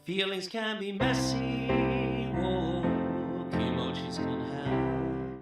Feelings can be messy. Whoa, Kimochis can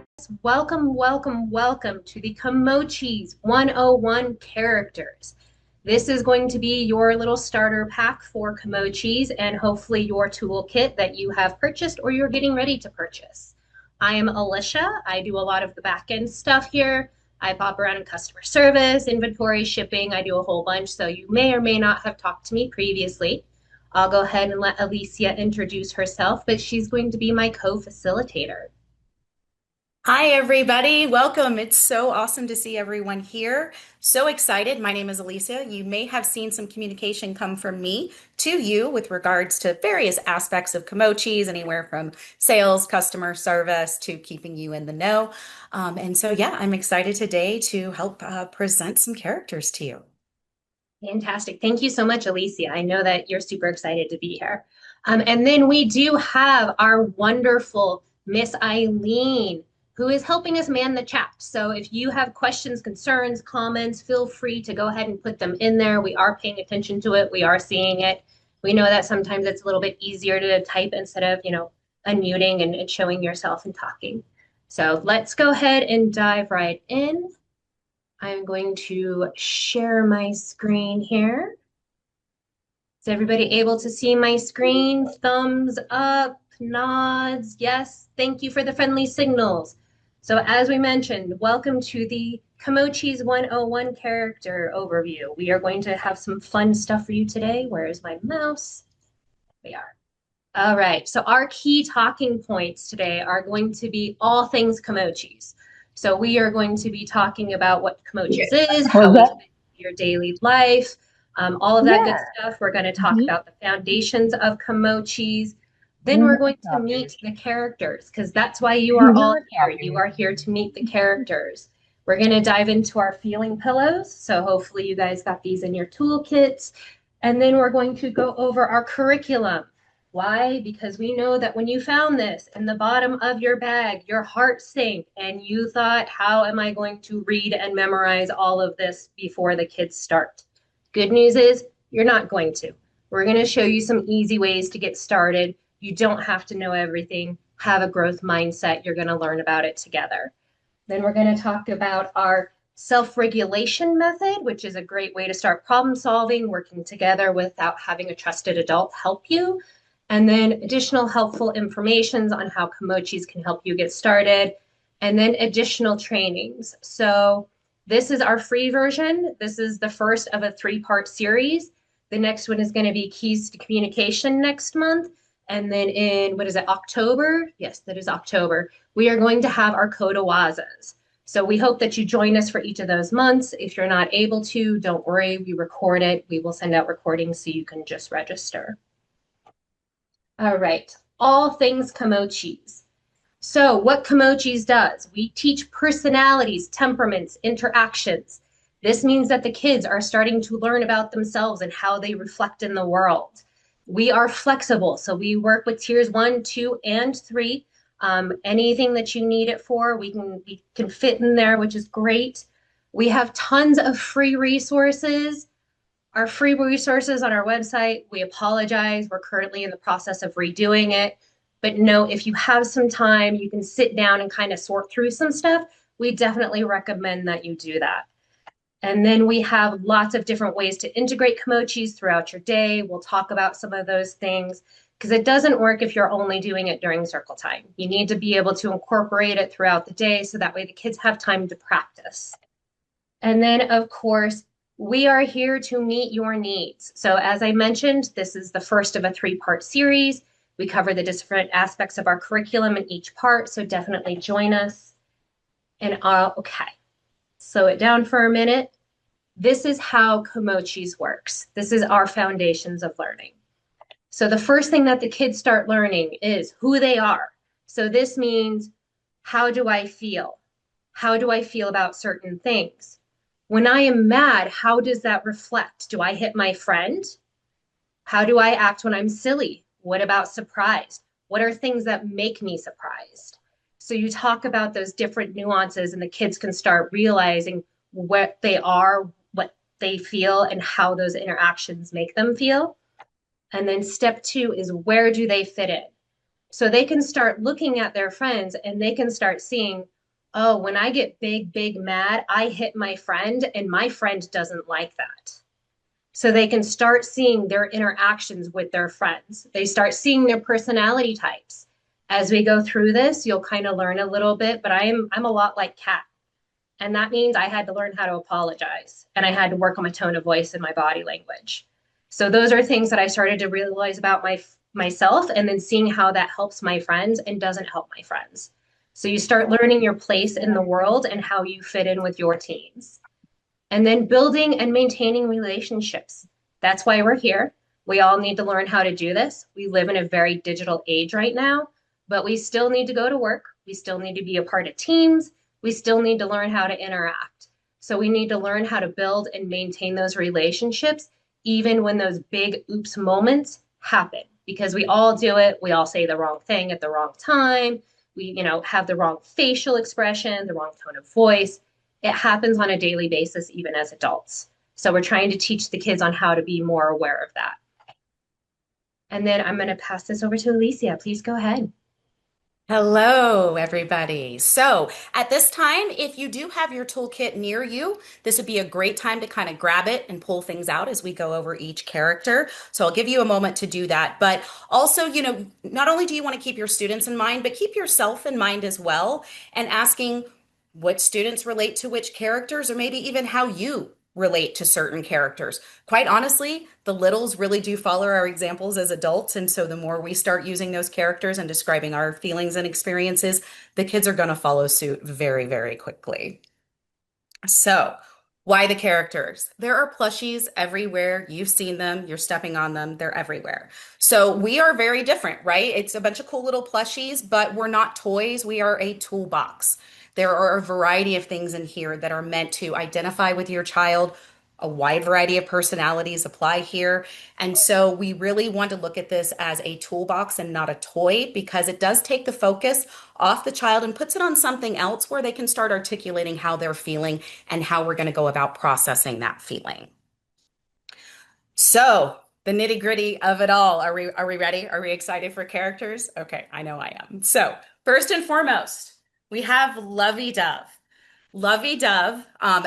help. Welcome to the Kimochis 101 characters. This is going to be your little starter pack for Kimochis and hopefully your toolkit that you have purchased or you're getting ready to purchase. I am Alicia. I do a lot of the back end stuff here. I pop around in customer service, inventory, shipping. I do a whole bunch, so you may or may not have talked to me previously. I'll go ahead and let Alicia introduce herself, but she's going to be my co-facilitator. Hi, everybody. Welcome. It's so awesome to see everyone here. So excited. My name is Alicia. You may have seen some communication come from me to you with regards to various aspects of Kimochis, anywhere from sales, customer service to keeping you in the know. Yeah, I'm excited today to help present some characters to you. Fantastic. Thank you so much, Alicia. I know that you're super excited to be here. And then we do have our wonderful Miss Eileen, who is helping us man the chat. So if you have questions, concerns, comments, feel free to go ahead and put them in there. We are paying attention to it. We are seeing it. We know that sometimes it's a little bit easier to type instead of, unmuting and showing yourself and talking. So let's go ahead and dive right in. I'm going to share my screen here. Is everybody able to see my screen? Thumbs up, nods, yes. Thank you for the friendly signals. So as we mentioned, welcome to the Kimochis 101 character overview. We are going to have some fun stuff for you today. Where is my mouse? We are. All right, so our key talking points today are going to be all things Kimochis. So we are going to be talking about what Kimochis is, how it fits your daily life, all of that good stuff. We're going to talk about the foundations of Kimochis. Then we're going to meet the characters because that's why you are all here. You are here to meet the characters. We're going to dive into our feeling pillows. So hopefully you guys got these in your toolkits. And then we're going to go over our curriculum. Why? Because we know that when you found this in the bottom of your bag, your heart sank and you thought, how am I going to read and memorize all of this before the kids start? Good news is you're not going to. We're going to show you some easy ways to get started. You don't have to know everything. Have a growth mindset. You're going to learn about it together. Then we're going to talk about our self-regulation method, which is a great way to start problem solving, working together without having a trusted adult help you. And then additional helpful informations on how Kimochis can help you get started. And then additional trainings. So this is our free version. This is the first of a 3-part series. The next one is going to be Keys to Communication next month. And then in, what is it, October? Yes, that is October. We are going to have our Kodawazas. So we hope that you join us for each of those months. If you're not able to, don't worry, we record it. We will send out recordings so you can just register. All right, all things Kimochis. So what Kimochis does, we teach personalities, temperaments, interactions. This means that the kids are starting to learn about themselves and how they reflect in the world. We are flexible, so we work with tiers 1, 2, and 3. Anything that you need it for, we can fit in there, which is great. We have tons of free resources. Our free resources on our website, we apologize. We're currently in the process of redoing it. But no, if you have some time, you can sit down and kind of sort through some stuff. We definitely recommend that you do that. And then we have lots of different ways to integrate Kimochis throughout your day. We'll talk about some of those things because it doesn't work if you're only doing it during circle time. You need to be able to incorporate it throughout the day so that way the kids have time to practice. And then, of course, we are here to meet your needs. So as I mentioned, this is the first of a 3-part series. We cover the different aspects of our curriculum in each part, so definitely join us. And okay, slow it down for a minute. This is how Kimochis works. This is our foundations of learning. So the first thing that the kids start learning is who they are. So this means, how do I feel? How do I feel about certain things? When I am mad, how does that reflect? Do I hit my friend? How do I act when I'm silly? What about surprised? What are things that make me surprised? So you talk about those different nuances and the kids can start realizing what they are, what they feel, and how those interactions make them feel. And then step two is where do they fit in? So they can start looking at their friends and they can start seeing, oh, when I get big, big mad, I hit my friend and my friend doesn't like that. So they can start seeing their interactions with their friends. They start seeing their personality types. As we go through this, you'll kind of learn a little bit, but I'm a lot like Kat. And that means I had to learn how to apologize and I had to work on my tone of voice and my body language. So those are things that I started to realize about myself and then seeing how that helps my friends and doesn't help my friends. So you start learning your place in the world and how you fit in with your teams. And then building and maintaining relationships. That's why we're here. We all need to learn how to do this. We live in a very digital age right now, but we still need to go to work. We still need to be a part of teams. We still need to learn how to interact. So we need to learn how to build and maintain those relationships, even when those big oops moments happen, because we all do it. We all say the wrong thing at the wrong time. We, have the wrong facial expression, the wrong tone of voice. It happens on a daily basis, even as adults. So we're trying to teach the kids on how to be more aware of that. And then I'm going to pass this over to Alicia. Please go ahead. Hello, everybody. So, at this time, if you do have your toolkit near you, this would be a great time to kind of grab it and pull things out as we go over each character. So, I'll give you a moment to do that. But also, not only do you want to keep your students in mind, but keep yourself in mind as well, and asking what students relate to which characters, or maybe even how you relate to certain characters. Quite honestly, the littles really do follow our examples as adults. And so the more we start using those characters and describing our feelings and experiences, the kids are going to follow suit very, very quickly. So, why the characters? There are plushies everywhere. You've seen them, you're stepping on them, they're everywhere. So, we are very different, right? It's a bunch of cool little plushies, but we're not toys, we are a toolbox. There are a variety of things in here that are meant to identify with your child. A wide variety of personalities apply here. And so we really want to look at this as a toolbox and not a toy, because it does take the focus off the child and puts it on something else where they can start articulating how they're feeling and how we're going to go about processing that feeling. So, the nitty gritty of it all. Are we ready? Are we excited for characters? Okay, I know I am. So, first and foremost, we have Lovey Dove. Lovey Dove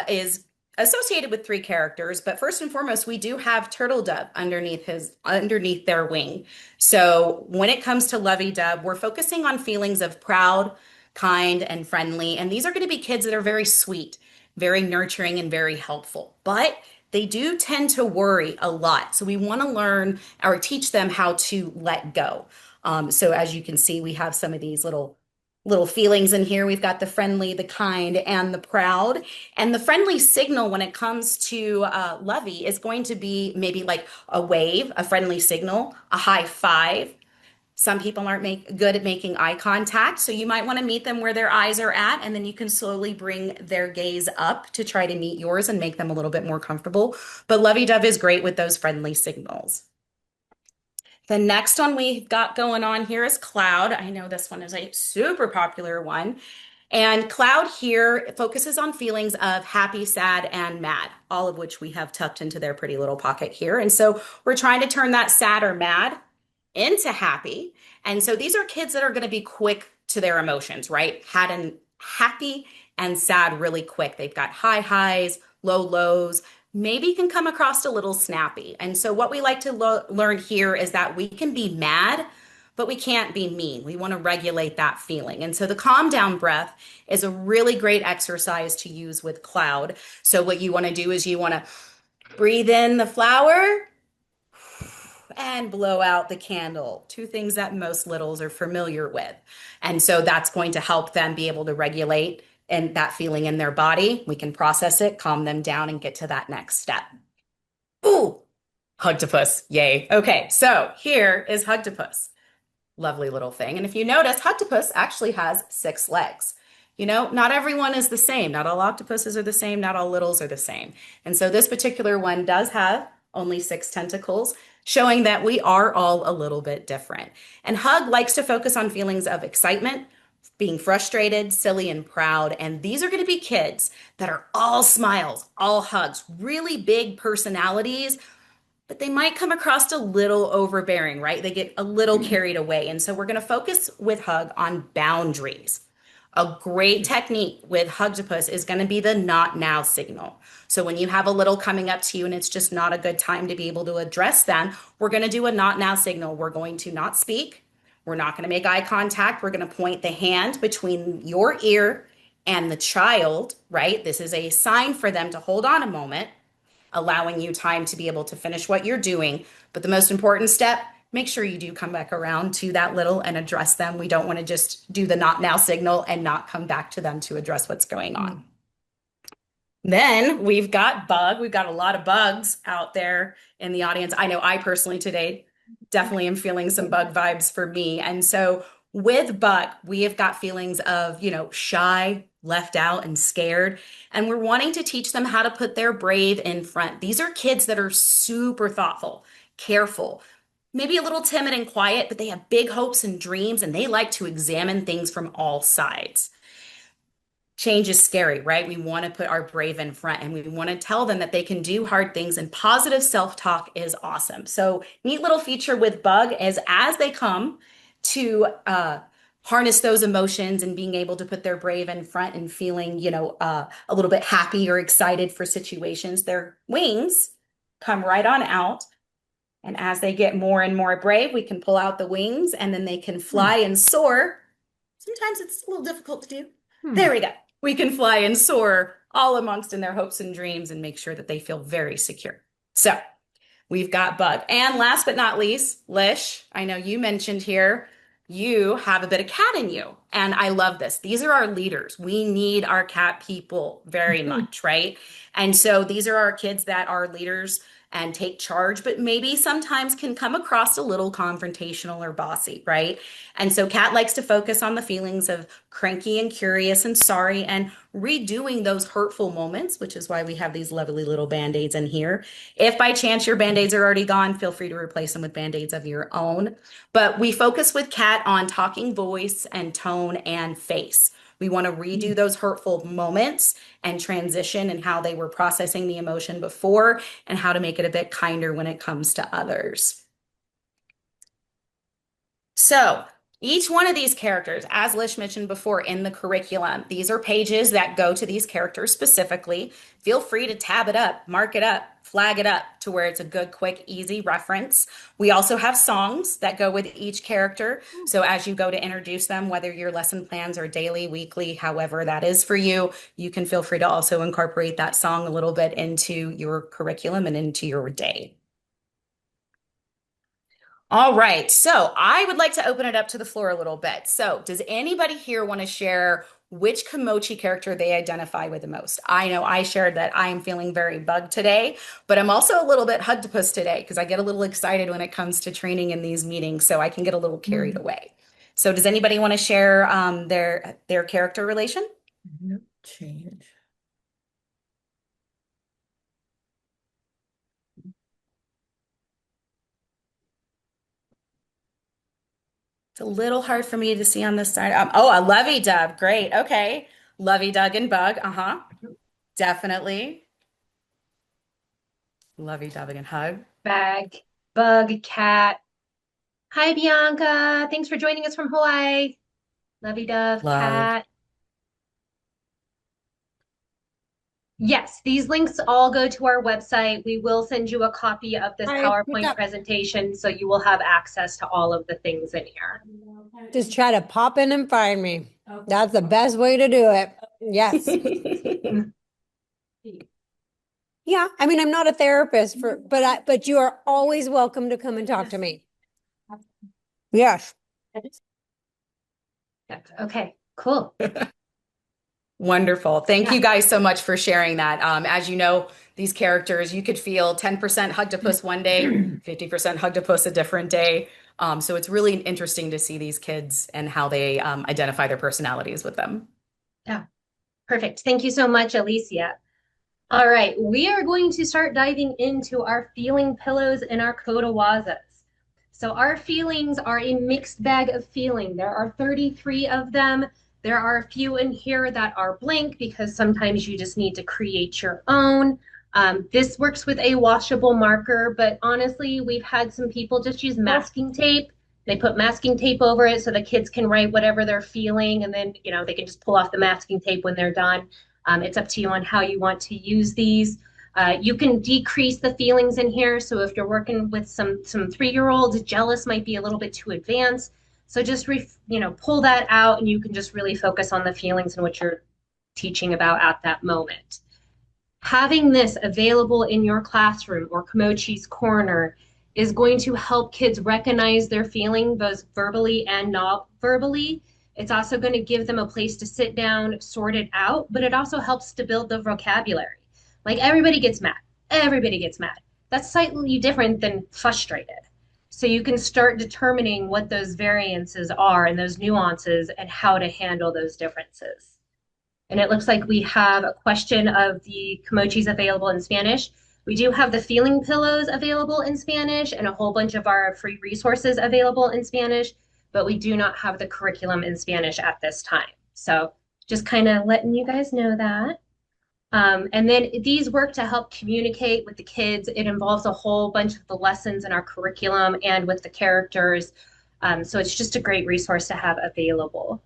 is associated with three characters, but first and foremost, we do have Turtle Dove underneath their wing. So when it comes to Lovey Dove, we're focusing on feelings of proud, kind, and friendly. And these are going to be kids that are very sweet, very nurturing, and very helpful. But they do tend to worry a lot. So we want to learn or teach them how to let go. So as you can see, we have some of these little feelings in here. We've got the friendly, the kind, and the proud. And the friendly signal when it comes to Lovey is going to be maybe like a wave, a friendly signal, a high five. Some people aren't good at making eye contact, so you might want to meet them where their eyes are at, and then you can slowly bring their gaze up to try to meet yours and make them a little bit more comfortable. But Lovey Dove is great with those friendly signals. The next one we've got going on here is Cloud. I know this one is a super popular one. And Cloud here focuses on feelings of happy, sad, and mad, all of which we have tucked into their pretty little pocket here. And so we're trying to turn that sad or mad into happy. And so these are kids that are going to be quick to their emotions, right? Happy and sad really quick. They've got high highs, low lows, maybe can come across a little snappy. And so what we like to learn here is that we can be mad, but we can't be mean. We want to regulate that feeling. And so the calm down breath is a really great exercise to use with Cloud. So what you want to do is you want to breathe in the flower and blow out the candle. Two things that most littles are familiar with. And so that's going to help them be able to regulate and that feeling in their body. We can process it, calm them down, and get to that next step. Ooh, Hugtopus, yay. Okay, so here is Hugtopus. Lovely little thing. And if you notice, Hugtopus actually has 6 legs. Not everyone is the same. Not all octopuses are the same. Not all littles are the same. And so this particular one does have only 6 tentacles, showing that we are all a little bit different. And Hug likes to focus on feelings of excitement, being frustrated, silly, and proud. And these are going to be kids that are all smiles, all hugs, really big personalities, but they might come across a little overbearing, right? They get a little carried away. And so we're going to focus with Hug on boundaries. A great technique with Hugtopus is going to be the not now signal. So when you have a little coming up to you and it's just not a good time to be able to address them, we're going to do a not now signal. We're going to not speak. We're not going to make eye contact. We're going to point the hand between your ear and the child, right? This is a sign for them to hold on a moment, allowing you time to be able to finish what you're doing. But the most important step, make sure you do come back around to that little and address them. We don't want to just do the not now signal and not come back to them to address what's going on. Then we've got Bug. We've got a lot of bugs out there in the audience. I know I personally today definitely am feeling some bug vibes for me. And so with Bug, we have got feelings of, shy, left out, and scared. And we're wanting to teach them how to put their brave in front. These are kids that are super thoughtful, careful, maybe a little timid and quiet, but they have big hopes and dreams, and they like to examine things from all sides. Change is scary, right? We want to put our brave in front and we want to tell them that they can do hard things, and positive self-talk is awesome. So neat little feature with Bug is as they come to harness those emotions and being able to put their brave in front and feeling, a little bit happy or excited for situations, their wings come right on out. And as they get more and more brave, we can pull out the wings and then they can fly and soar. Sometimes it's a little difficult to do. There we go. We can fly and soar all amongst in their hopes and dreams and make sure that they feel very secure. So we've got Bug. And last but not least, Lish, I know you mentioned here, you have a bit of cat in you. And I love this. These are our leaders. We need our cat people very much, right? And so these are our kids that are leaders and take charge, but maybe sometimes can come across a little confrontational or bossy, right? And so Kat likes to focus on the feelings of cranky and curious and sorry and redoing those hurtful moments, which is why we have these lovely little band-aids in here. If by chance your band-aids are already gone, feel free to replace them with band-aids of your own. But we focus with Kat on talking voice and tone and face. We want to redo those hurtful moments and transition and how they were processing the emotion before and how to make it a bit kinder when it comes to others. So each one of these characters, as Lish mentioned before in the curriculum, these are pages that go to these characters specifically. Feel free to tab it up, mark it up, flag it up to where it's a good, quick, easy reference. We also have songs that go with each character. So as you go to introduce them, whether your lesson plans are daily, weekly, however that is for you, you can feel free to also incorporate that song a little bit into your curriculum and into your day. All right, so I would like to open it up to the floor a little bit. So does anybody here want to share which Kimochi character they identify with the most? I know I shared that I am feeling very Bug today, but I'm also a little bit Hugtopus today because I get a little excited when it comes to training in these meetings, so I can get a little carried away. So does anybody want to share their character relation? Change. It's a little hard for me to see on this side. Oh, a lovey-dove. Great. Okay. Lovey-dove and Bug. Uh-huh. Definitely. Lovey-dove and Hug. Bug, cat. Hi, Bianca. Thanks for joining us from Hawaii. Lovey-dove, Love. cat. Yes, these links all go to our website. We will send you a copy of this PowerPoint presentation, so you will have access to all of the things in here. Just try to pop in and find me. That's the best way to do it. Yes. Yeah, I mean, I'm not a therapist but you are always welcome to come and talk to me. Yes. Okay, cool. Wonderful. Thank you guys so much for sharing that. As you know, these characters, you could feel 10% Hugtopus one day, 50% Hugtopus a different day. So it's really interesting to see these kids and how they identify their personalities with them. Yeah, perfect. Thank you so much, Alicia. All right, we are going to start diving into our feeling pillows and our kodawazas. So our feelings are a mixed bag of feeling. There are 33 of them. There are a few in here that are blank because sometimes you just need to create your own. This works with a washable marker, but honestly, we've had some people just use masking tape. They put masking tape over it so the kids can write whatever they're feeling, and then, they can just pull off the masking tape when they're done. It's up to you on how you want to use these. You can decrease the feelings in here. So if you're working with some 3-year-olds, jealous might be a little bit too advanced. So just pull that out, and you can just really focus on the feelings and what you're teaching about at that moment. Having this available in your classroom or Kimochis Corner is going to help kids recognize their feeling both verbally and not verbally. It's also going to give them a place to sit down, sort it out, but it also helps to build the vocabulary. Like everybody gets mad. Everybody gets mad. That's slightly different than frustrated. So you can start determining what those variances are and those nuances and how to handle those differences. And it looks like we have a question of the Kimochis available in Spanish. We do have the feeling pillows available in Spanish and a whole bunch of our free resources available in Spanish, but we do not have the curriculum in Spanish at this time. So just kind of letting you guys know that. And then these work to help communicate with the kids. It involves a whole bunch of the lessons in our curriculum and with the characters. So it's just a great resource to have available.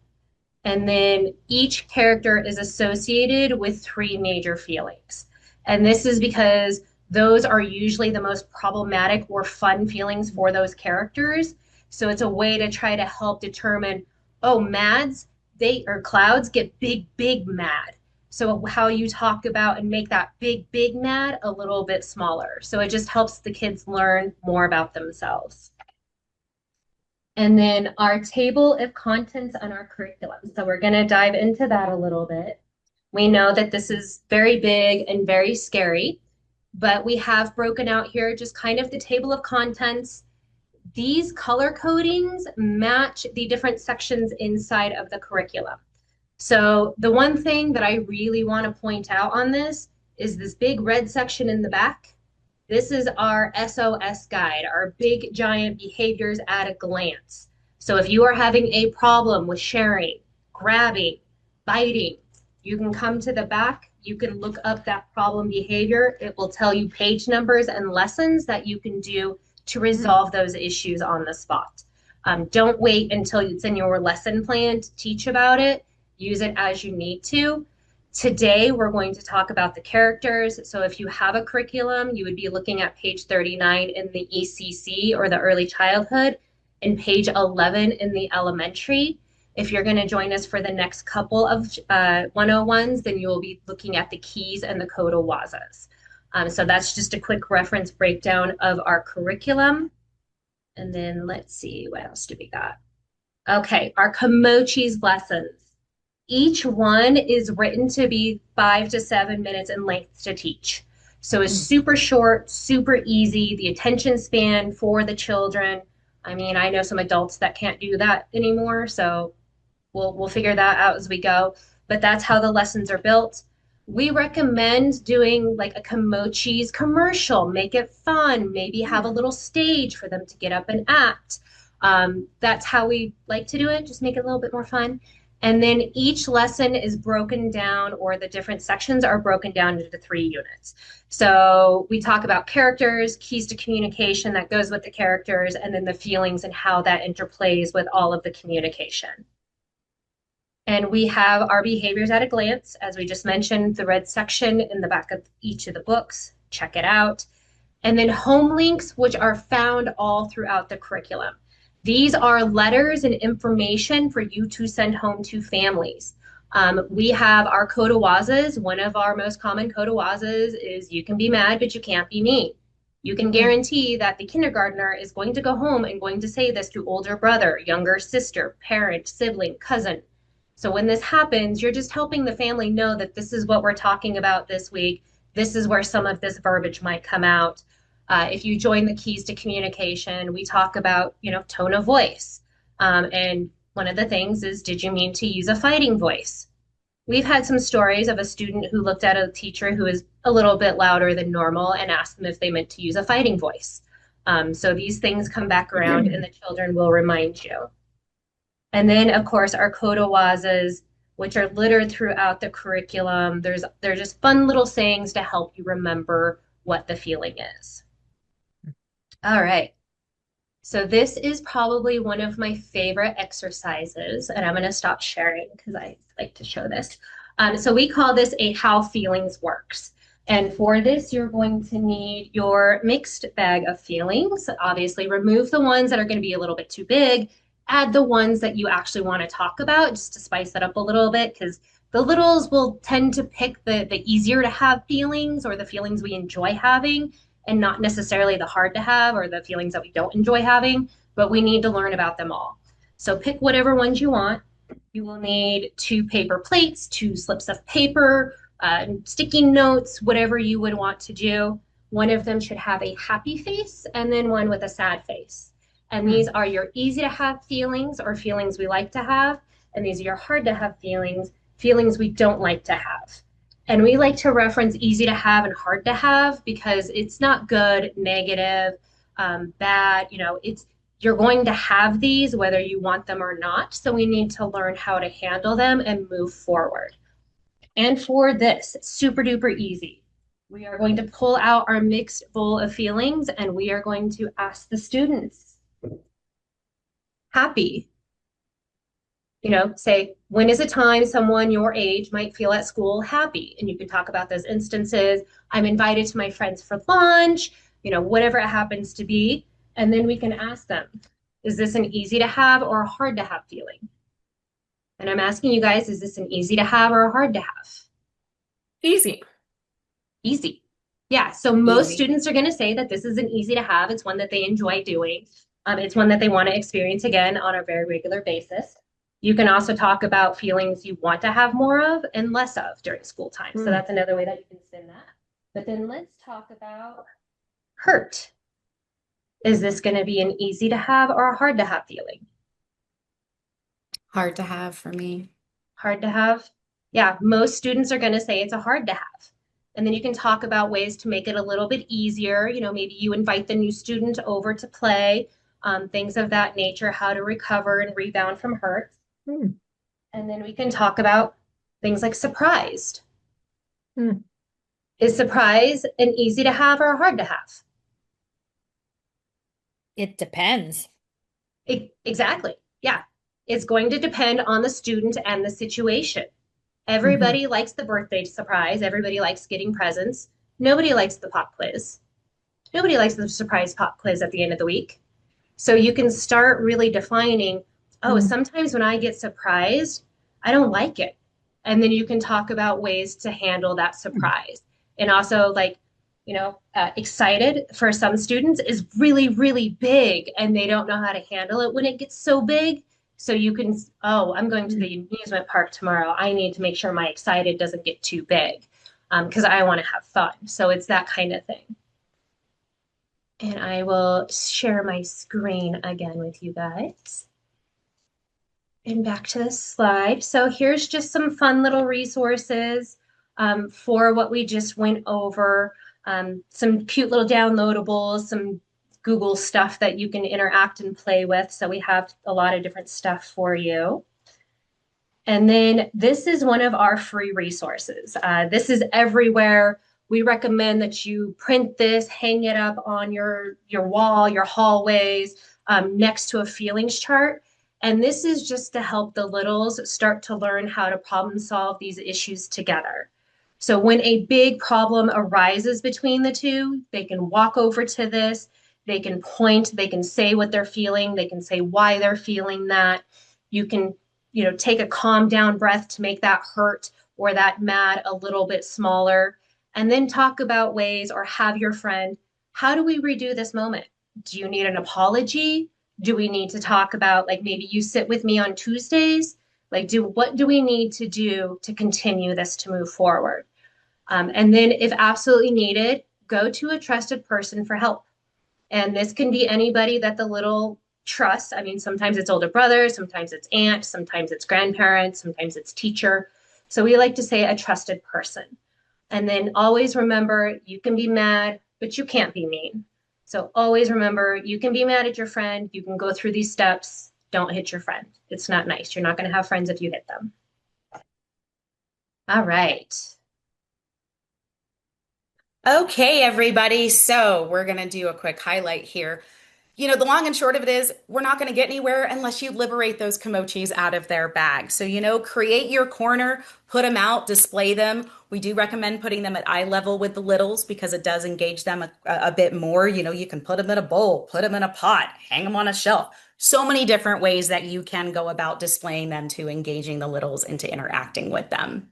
And then each character is associated with 3 major feelings. And this is because those are usually the most problematic or fun feelings for those characters. So it's a way to try to help determine, clouds get big mad. So how you talk about and make that big mad a little bit smaller. So it just helps the kids learn more about themselves. And then our table of contents on our curriculum. So we're going to dive into that a little bit. We know that this is very big and very scary, but we have broken out here just kind of the table of contents. These color codings match the different sections inside of the curriculum. So the one thing that I really want to point out on this is this big red section in the back. This is our SOS guide, our big giant behaviors at a glance. So if you are having a problem with sharing, grabbing, biting, you can come to the back, you can look up that problem behavior. It will tell you page numbers and lessons that you can do to resolve those issues on the spot. Don't wait until it's in your lesson plan to teach about it. Use it as you need to. Today, we're going to talk about the characters. So if you have a curriculum, you would be looking at page 39 in the ECC or the early childhood and page 11 in the elementary. If you're going to join us for the next couple of 101s, then you will be looking at the keys and the K101s. So that's just a quick reference breakdown of our curriculum. And then let's see, what else do we got? Okay, our Kimochis lessons. Each one is written to be 5 to 7 minutes in length to teach. So it's super short, super easy, the attention span for the children. I mean, I know some adults that can't do that anymore, so we'll figure that out as we go. But that's how the lessons are built. We recommend doing like a Kimochis commercial, make it fun, maybe have a little stage for them to get up and act. That's how we like to do it, just make it a little bit more fun. And then each lesson is broken down, or the different sections are broken down into 3 units. So we talk about characters, keys to communication that goes with the characters, and then the feelings and how that interplays with all of the communication. And we have our behaviors at a glance, as we just mentioned, the red section in the back of each of the books. Check it out. And then home links, which are found all throughout the curriculum. These are letters and information for you to send home to families. We have our K101s. One of our most common K101s is you can be mad, but you can't be mean. You can guarantee that the kindergartner is going to go home and going to say this to older brother, younger sister, parent, sibling, cousin. So when this happens, you're just helping the family know that this is what we're talking about this week. This is where some of this verbiage might come out. If you join the keys to communication, we talk about, tone of voice. And one of the things is, did you mean to use a fighting voice? We've had some stories of a student who looked at a teacher who is a little bit louder than normal and asked them if they meant to use a fighting voice. So these things come back around and the children will remind you. And then, of course, our K101s, which are littered throughout the curriculum. They're just fun little sayings to help you remember what the feeling is. All right. So this is probably one of my favorite exercises, and I'm going to stop sharing because I like to show this. So we call this a how feelings works. And for this, you're going to need your mixed bag of feelings. Obviously, remove the ones that are going to be a little bit too big. Add the ones that you actually want to talk about just to spice it up a little bit because the littles will tend to pick the easier to have feelings or the feelings we enjoy having and not necessarily the hard to have or the feelings that we don't enjoy having, but we need to learn about them all. So pick whatever ones you want. You will need 2 paper plates, 2 slips of paper, sticky notes, whatever you would want to do. One of them should have a happy face and then one with a sad face. And these are your easy to have feelings or feelings we like to have. And these are your hard to have feelings, feelings we don't like to have. And we like to reference easy to have and hard to have because it's not good, negative, bad. You're going to have these whether you want them or not. So we need to learn how to handle them and move forward. And for this, super duper easy. We are going to pull out our mixed bowl of feelings and we are going to ask the students. Happy. Say, when is a time someone your age might feel at school happy? And you can talk about those instances. I'm invited to my friends for lunch, whatever it happens to be. And then we can ask them, is this an easy to have or a hard to have feeling? And I'm asking you guys, is this an easy to have or a hard to have? Easy. Easy. Yeah. So most Easy. students are going to say that this is an easy to have. It's one that they enjoy doing. It's one that they want to experience again on a very regular basis. You can also talk about feelings you want to have more of and less of during school time. So that's another way that you can spin that. But then let's talk about hurt. Is this going to be an easy to have or a hard to have feeling? Hard to have for me. Hard to have? Yeah, most students are going to say it's a hard to have. And then you can talk about ways to make it a little bit easier. Maybe you invite the new student over to play, things of that nature, how to recover and rebound from hurt. And then we can talk about things like surprised. Is surprise an easy to have or a hard to have? It depends. Exactly. Yeah. It's going to depend on the student and the situation. Everybody likes the birthday surprise. Everybody likes getting presents. Nobody likes the pop quiz. Nobody likes the surprise pop quiz at the end of the week. So you can start really defining, sometimes when I get surprised, I don't like it. And then you can talk about ways to handle that surprise. And also excited for some students is really, really big and they don't know how to handle it when it gets so big. So you can, I'm going to the amusement park tomorrow. I need to make sure my excited doesn't get too big because I want to have fun. So it's that kind of thing. And I will share my screen again with you guys. And back to the slide. So here's just some fun little resources for what we just went over. Some cute little downloadables, some Google stuff that you can interact and play with. So we have a lot of different stuff for you. And then this is one of our free resources. This is everywhere. We recommend that you print this, hang it up on your wall, your hallways, next to a feelings chart. And this is just to help the littles start to learn how to problem solve these issues together. So when a big problem arises between the two, they can walk over to this, they can point, they can say what they're feeling, they can say why they're feeling that. You can, take a calm down breath to make that hurt or that mad a little bit smaller. And then talk about ways or have your friend, how do we redo this moment? Do you need an apology? Do we need to talk about maybe you sit with me on Tuesdays? What do we need to do to continue this to move forward? And then if absolutely needed, go to a trusted person for help. And this can be anybody that the little trusts. I mean, sometimes it's older brother, sometimes it's aunt, sometimes it's grandparents, sometimes it's teacher. So we like to say a trusted person. And then always remember, you can be mad, but you can't be mean. So always remember, you can be mad at your friend. You can go through these steps. Don't hit your friend. It's not nice. You're not going to have friends if you hit them. All right. Okay, everybody. So we're going to do a quick highlight here. The long and short of it is we're not going to get anywhere unless you liberate those Kimochis out of their bag. So, create your corner, put them out, display them. We do recommend putting them at eye level with the littles because it does engage them a bit more. You can put them in a bowl, put them in a pot, hang them on a shelf. So many different ways that you can go about displaying them to engaging the littles into interacting with them.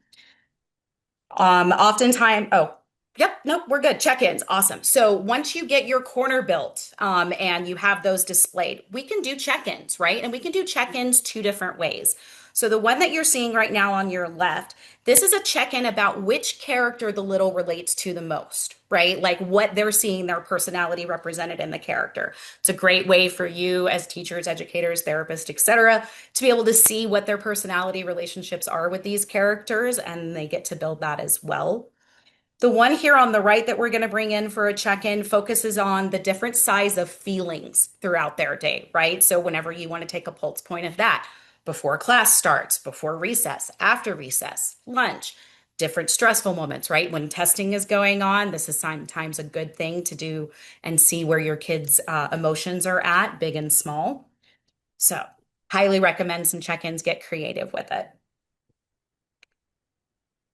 Oftentimes, oh, yep, nope, we're good. Check-ins, awesome. So once you get your corner built, and you have those displayed, we can do check-ins, right? And we can do check-ins two different ways. So the one that you're seeing right now on your left, this is a check-in about which character the little relates to the most, right? Like what they're seeing their personality represented in the character. It's a great way for you as teachers, educators, therapists, etc., to be able to see what their personality relationships are with these characters, and they get to build that as well. The one here on the right that we're going to bring in for a check-in focuses on the different size of feelings throughout their day, right? So whenever you want to take a pulse point of that, before class starts, before recess, after recess, lunch, different stressful moments, right? When testing is going on, this is sometimes a good thing to do and see where your kids' emotions are at, big and small. So highly recommend some check-ins, get creative with it.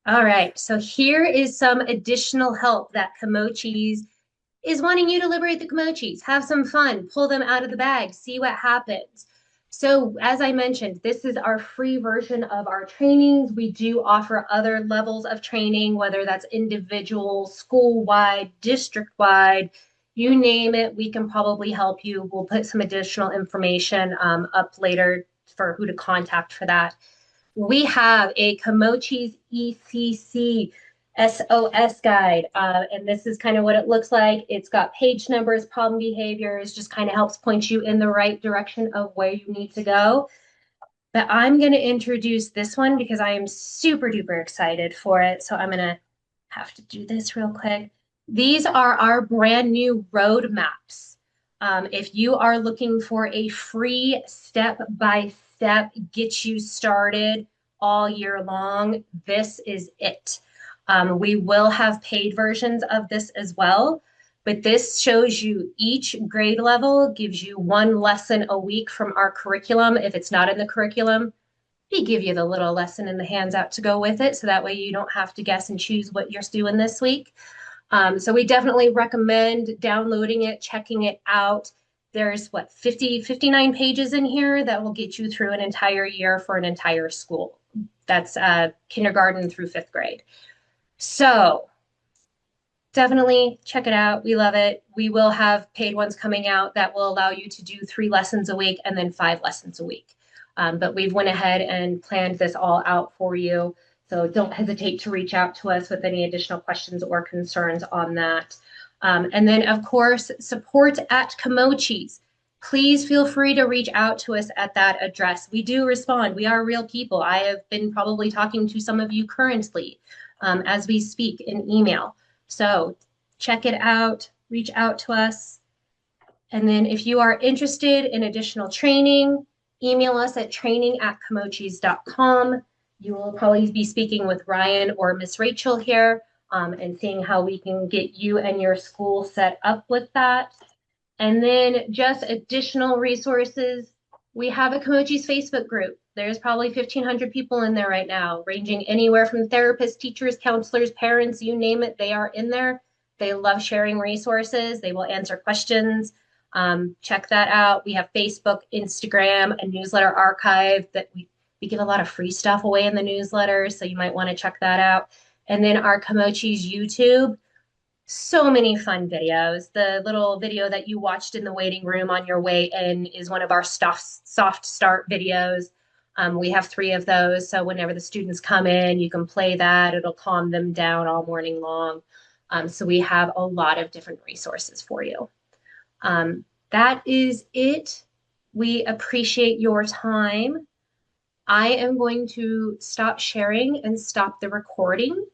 All right. So here is some additional help that Kimochis is wanting you to liberate the Kimochis. Have some fun, pull them out of the bag, see what happens. So, as I mentioned, this is our free version of our trainings. We do offer other levels of training, whether that's individual, school-wide, district-wide, you name it, we can probably help you. We'll put some additional information up later for who to contact for that. We have a Kimochis ECC SOS guide. And this is kind of what it looks like. It's got page numbers, problem behaviors, just kind of helps point you in the right direction of where you need to go. But I'm going to introduce this one because I am super duper excited for it. So I'm going to have to do this real quick. These are our brand new roadmaps. If you are looking for a free step-by-step, get you started all year long, this is it. We will have paid versions of this as well, but this shows you each grade level, gives you one lesson a week from our curriculum. If it's not in the curriculum, we give you the little lesson in the handout to go with it. So that way you don't have to guess and choose what you're doing this week. So we definitely recommend downloading it, checking it out. There's 59 pages in here that will get you through an entire year for an entire school. That's kindergarten through fifth grade. So definitely check it out. We love it. We will have paid ones coming out that will allow you to do 3 lessons a week and then 5 lessons a week. But we've went ahead and planned this all out for you. So don't hesitate to reach out to us with any additional questions or concerns on that. And then, of course, support at Kimochis. Please feel free to reach out to us at that address. We do respond. We are real people. I have been probably talking to some of you currently as we speak in email. So check it out, reach out to us. And then if you are interested in additional training, email us at training@kimochis.com. You will probably be speaking with Ryan or Miss Rachel here and seeing how we can get you and your school set up with that. And then just additional resources. We have a Kimochis Facebook group. There's probably 1,500 people in there right now, ranging anywhere from therapists, teachers, counselors, parents, you name it, they are in there. They love sharing resources. They will answer questions. Check that out. We have Facebook, Instagram, a newsletter archive that we give a lot of free stuff away in the newsletter, so you might want to check that out. And then our Kimochis YouTube, so many fun videos. The little video that you watched in the waiting room on your way in is one of our soft start videos. We have 3 of those. So whenever the students come in, you can play that. It'll calm them down all morning long. So we have a lot of different resources for you. That is it. We appreciate your time. I am going to stop sharing and stop the recording.